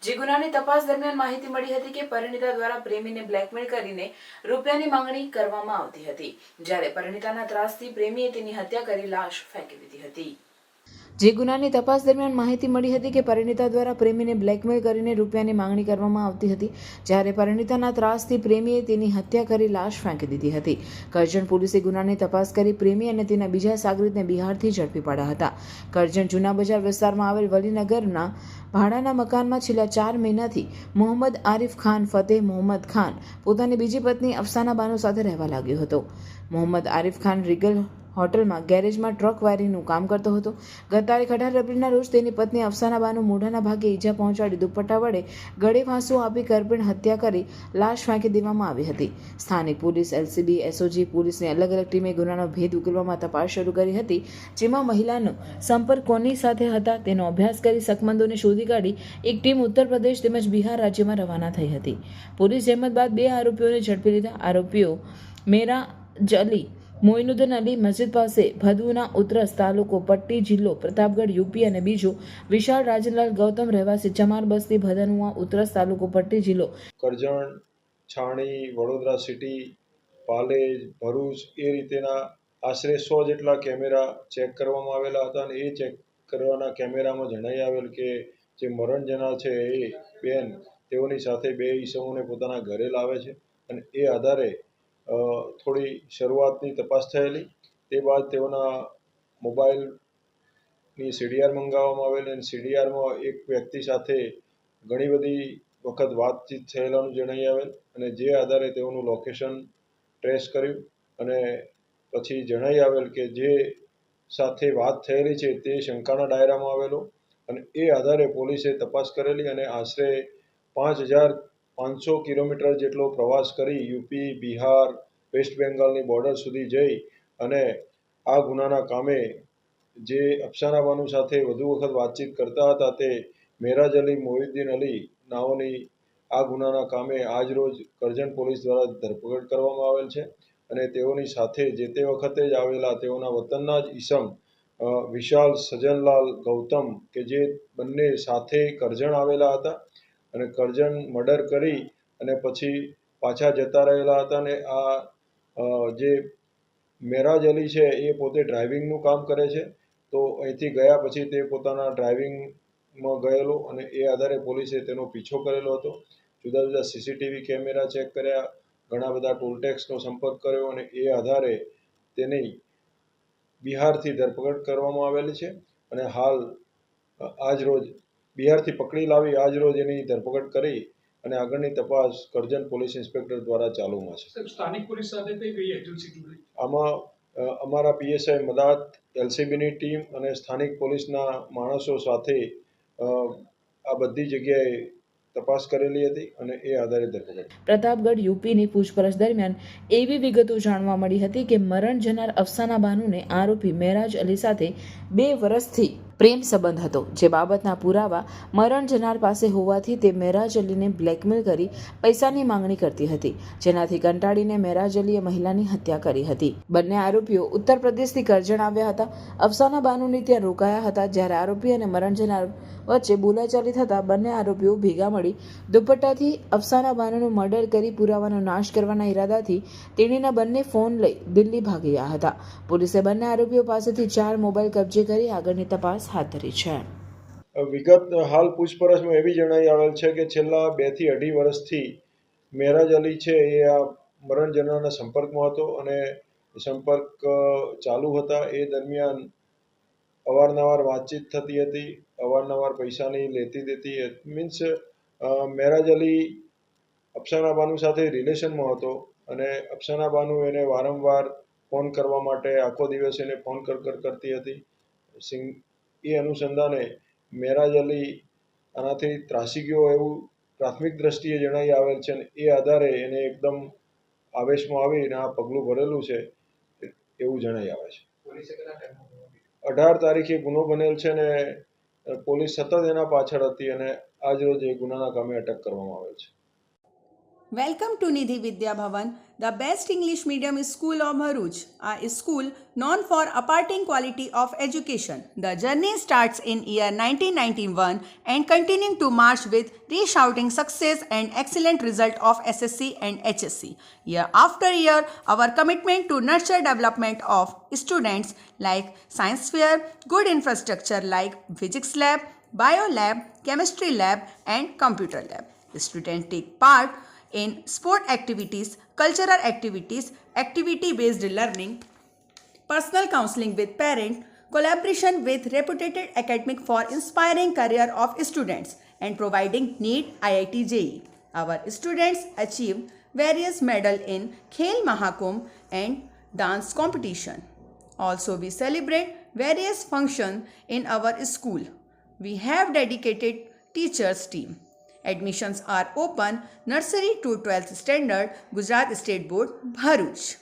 જે ગુનાની તપાસ દરમિયાન માહિતી મળી હતી કે પરિણીતા દ્વારા પ્રેમીને બ્લેકમેલ કરીને રૂપિયાની માંગણી કરવામાં આવતી હતી, જ્યારે પરિણીતાના ત્રાસથી પ્રેમીએ તેની હત્યા કરી લાશ ફેંકી દીધી હતી। જે ગુનાની તપાસ દરમિયાન માહિતી મળી હતી કે પરિણીતા દ્વારા પ્રેમીને બ્લેકમેલ કરીને રૂપિયાની માંગણી કરવામાં આવતી હતી, જ્યારે પરિણીતાના ત્રાસથી પ્રેમીએ તેની હત્યા કરી લાશ ફેંકી દીધી હતી। કરજણ પોલીસે ગુનાની તપાસ કરી પ્રેમી અને તેના બીજા સાગરીતને બિહારથી ઝડપી પાડ્યા હતા। કરજણ જૂના બજાર વિસ્તારમાં આવેલ વલીનગરના ભાડાના મકાનમાં છેલ્લા 4 મહિનાથી મોહમ્મદ આરિફ ખાન ફતેહ મોહમ્મદ ખાન પોતાની બીજી પત્ની અફસાના બાનુ સાથે રહેવા લાગ્યો હતો। મોહમ્મદ આરિફ ખાન રીગલ હોટલમાં ગેરેજમાં ટ્રક વાયરિંગનું કામ કરતો હતો। ગત તારીખ 18 એપ્રિલના રોજ તેની પત્ની અફસાના બાનુ મોઢાના ભાગે ઈજા પહોંચાડી દુપટ્ટા વડે ગળે ફાંસો આપી કરપીણ હત્યા કરી લાશ ફેંકી દેવામાં આવી હતી। સ્થાનિક પોલીસ, એલસીબી, એસઓજી પોલીસની અલગ અલગ ટીમે ગુનાનો ભેદ ઉકેલવામાં તપાસ શરૂ કરી હતી, જેમાં મહિલાનો સંપર્ક કોની સાથે હતા તેનો અભ્યાસ કરી શકમંદોને શોધી કાઢી એક ટીમ ઉત્તર પ્રદેશ તેમજ બિહાર રાજ્યમાં રવાના થઈ હતી। પોલીસ જહેમત બાદ 2 આરોપીઓને ઝડપી લીધા। આરોપીઓ મેરાજ અલી મોઇનુદ્દીન અલી મસ્જિદ પાસે ભદુના ઉત્તરસ તાલુકો પટ્ટી જિલ્લો પ્રતાપગઢ યુપી અને બીજો વિશાળ રાજનલાલ ગૌતમ રહેવાસી ચમાર બસ્તી ભદનુઆ ઉત્તરસ તાલુકો પટ્ટી જિલ્લો કરજણ, છાણી, વડોદરા સિટી, પાલેજ, ભરૂચ એ રીતેના આશરે 100 જેટલા કેમેરા ચેક કરવામાં આવેલા હતા અને એ ચેક કરવાના કેમેરામાં જણાઈ આવેલ કે જે મરણ જનાર છે એ બેન તેઓની સાથે 2 ઈસમોને પોતાના ઘરે લાવે છે અને એ આધારે થોડી શરૂઆતની તપાસ થયેલી। તે બાદ તેઓના મોબાઈલની સીડીઆર મંગાવવામાં આવેલી અને સીડીઆરમાં એક વ્યક્તિ સાથે ઘણી બધી વખત વાતચીત થયેલાનું જણાઈ આવેલ અને જે આધારે તેઓનું લોકેશન ટ્રેસ કર્યું અને પછી જણાઈ આવેલ કે જે સાથે વાત થયેલી છે તે શંકાના દાયરામાં આવેલો અને એ આધારે પોલીસે તપાસ કરેલી અને આશરે 5,500 કિલોમીટર જેટલો પ્રવાસ કરી યુપી, બિહાર, વેસ્ટ બેંગાલની બોર્ડર સુધી જઈ અને આ ગુનાના કામે જે અફસાના બાનુ સાથે વધુ વખત વાતચીત કરતા હતા તે મેરાજ અલી મોઇનુદ્દીન અલી નાઓની આ ગુનાના કામે આજરોજ કરજણ પોલીસ દ્વારા ધરપકડ કરવામાં આવેલ છે અને તેઓની સાથે જે તે વખતે જ આવેલા તેઓના વતનના જ ઈસમ વિશાલ સજનલાલ ગૌતમ કે જે બંને સાથે કરજણ આવેલા હતા અને કરજણ મર્ડર કરી અને પછી પાછા જતા રહેલા હતા અને આ જે મેરાજ અલી છે એ પોતે ડ્રાઇવિંગનું કામ કરે છે, તો અહીંથી ગયા પછી તે પોતાના ડ્રાઇવિંગમાં ગયેલો અને એ આધારે પોલીસે તેનો પીછો કરેલો હતો। જુદા જુદા સીસીટીવી કેમેરા ચેક કર્યા, ઘણા બધા ટોલટેક્સનો સંપર્ક કર્યો અને એ આધારે તેની બિહારથી ધરપકડ કરવામાં આવેલી છે અને હાલ આજરોજ બિહારથી પકડી લાવી આજરોજ એની ધરપકડ કરી અને આગળની તપાસ કરજણ પોલીસ ઇન્સ્પેક્ટર દ્વારા ચાલુમાં છે। સ્થાનિક પોલીસ સાથે કઈ એજન્સી જોડાઈ? આમાં અમારા પીએસઆઈ મદાત, એલસીબીની ટીમ અને સ્થાનિક પોલીસના માણસો સાથે આ બધી જગ્યાએ તપાસ કરેલી હતી અને એ આધારે ધરપકડ। પ્રતાપગઢ યુપીની પૂછપરછ દરમિયાન એવી વિગતો જાણવા મળી હતી કે મરણ જનાર અફસાના બાનુને આરોપી મેરાજ અલી સાથે 2 વર્ષથી પ્રેમ સંબંધ હતો, જે બાબતના પુરાવા મરણ જનાર પાસે હોવાથી તે મેરાજ અલીને બ્લેકમેલ કરી પૈસાની માંગણી કરતી હતી, જેનાથી કંટાળીને મેરાજ અલીએ મહિલાની હત્યા કરી હતી। બંને આરોપીઓ ઉત્તર પ્રદેશથી કરજણ આવ્યા હતા। અફસાના બાનુની ત્યાં રોકાયા હતા, જ્યારે આરોપી અને મરણ જનાર વચ્ચે બોલાચાલી થતાં બંને આરોપીઓ ભેગા મળી દુપટ્ટાથી અફસાના બાનુનું મર્ડર કરી પુરાવાનો નાશ કરવાના ઈરાદાથી તેણીના બંને ફોન લઈ દિલ્હી ભાગી ગયા હતા। પોલીસે બંને આરોપીઓ પાસેથી 4 મોબાઈલ કબજે કરી આગળની તપાસ હાથ ધરી છે। વિગત હાલ પૂછપરછમાં એવી જણાઈ આવેલ છે કે છેલ્લા 2 થી 2.5 વર્ષથી મેરાજ અલી છે એ આ મરણ જનારના સંપર્કમાં હતો અને સંપર્ક ચાલુ હતા। એ દરમિયાન અવારનવાર વાતચીત થતી હતી, અવારનવાર પૈસાની લેતી દેતી, મીન્સ મેરાજ અલી અફસાના બાનુ સાથે રિલેશનમાં હતો અને અફસાના બાનુ એને વારંવાર ફોન કરવા માટે આખો દિવસ એને ફોન કરતી હતી। એ અનુસંધાને મેરાજ અલી આનાથી ત્રાસી ગયો એવું પ્રાથમિક દ્રષ્ટિએ જણાઈ આવેલ છે અને એ આધારે એને એકદમ આવેશમાં આવીને આ પગલું ભરેલું છે એવું જણાઈ આવે છે। 18 તારીખે ગુનો બનેલ છે અને પોલીસ સતત એના પાછળ હતી અને આજરોજ એ ગુનાના કામે અટક કરવામાં આવેલ છે। Welcome to Nidhi Vidya Bhavan, the best English medium school of Bharuch, a school known for imparting quality of education. The journey starts in year 1991 and continuing to march with resounding success and excellent result of SSC and HSC. Year after year, our commitment to nurture development of students like science fair, good infrastructure like physics lab, bio lab, chemistry lab and computer lab. Students take part in sport activities, cultural activities, activity-based learning, personal counseling with parents, collaboration with reputed academic for inspiring career of students and providing NEET IIT JEE. Our students achieve various medals in Khel Mahakumbh and dance competition. Also, we celebrate various functions in our school. We have dedicated teachers team. Admissions are open nursery to 12th standard, Gujarat State Board, Bharuch.